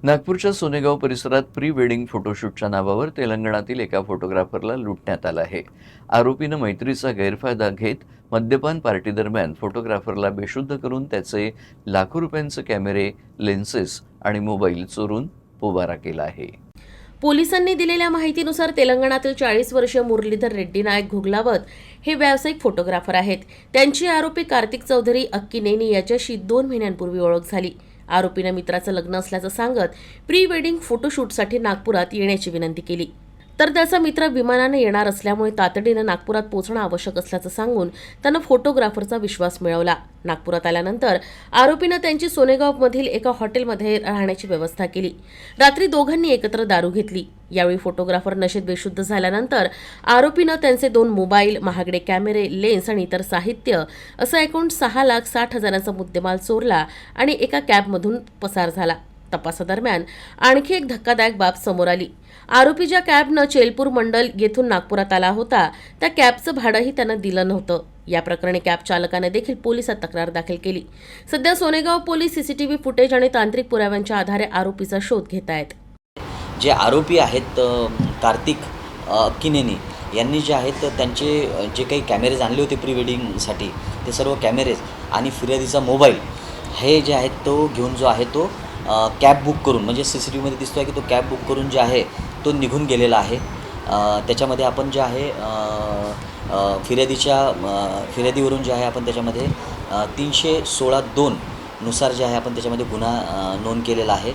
नागपूरच्या सोनेगाव परिसरात pre wedding फोटोशूटच्या नावावर तेलंगणातील एका फोटोग्राफरला लुटण्यात आलं आहे. आरोपीनं मैत्रीचा गैरफायदा घेत मद्यपान पार्टीदरम्यान फोटोग्राफरला बेशुद्ध करून त्याचे लाखो रुपयांचे कॅमेरे, लेन्सेस आणि मोबाईल चोरून पोबारा केला आहे. पोलिसांनी दिलेल्या माहितीनुसार तेलंगणातील 40 वर्षीय मुरलीधर रेड्डी नायक घुगलावत हे व्यावसायिक फोटोग्राफर आहेत. त्यांची आरोपी कार्तिक चौधरी अक्कीनेनी याच्याशी 2 महिन्यांपूर्वी ओळख झाली. आरोपीनं मित्राचं लग्न असल्याचं सांगत प्री वेडिंग फोटोशूटसाठी नागपुरात येण्याची विनंती केली. तर त्याचा मित्र विमानाने येणार असल्यामुळे तातडीनं नागपुरात पोहोचणं आवश्यक असल्याचं सांगून त्यानं फोटोग्राफरचा विश्वास मिळवला. नागपुरात आल्यानंतर आरोपीनं त्यांची सोनेगावमधील एका हॉटेलमध्ये राहण्याची व्यवस्था केली. रात्री दोघांनी एकत्र दारू घेतली. यावेळी फोटोग्राफर नशेत बेशुद्ध झाल्यानंतर आरोपीनं त्यांचे 2 मोबाईल, महागडे कॅमेरे, लेन्स आणि इतर साहित्य असं एकूण 6,60,000चा मुद्देमाल चोरला आणि एका कॅबमधून पसार झाला. तपासादरम्यान आणखी एक धक्कादायक बाब समोर आली. आरोपी ज्या कॅबनं चेलपूर मंडल येथून नागपुरात आला होता त्या कॅबचं भाडंही त्यानं दिलं नव्हतं. या प्रकरणी कॅब चालकाने देखील पोलिसात तक्रार दाखल केली. सध्या सोनेगाव पोलीस सीसीटीव्ही फुटेज आणि तांत्रिक पुराव्यांच्या आधारे आरोपीचा शोध घेत आहेत. जे आरोपी आहेत कार्तिक अक्कीनेनी यांनी जे आहेत त्यांचे जे काही कॅमेरेज आणले होते प्री वेडिंगसाठी ते सर्व कॅमेरेज आणि फिर्यादीचा मोबाईल हे जे आहेत तो घेऊन जो आहे तो कॅब बुक करून म्हणजे CCTVमध्ये दिसतो आहे की तो कॅब बुक करून जे आहे तो निघून गेलेला आहे. त्याच्यामध्ये आपण जे आहे फिर्यादीवरून जे आहे आपण त्याच्यामध्ये 316(2) नुसार जे आहे आपण त्याच्यामध्ये गुन्हा नोंद केलेला आहे.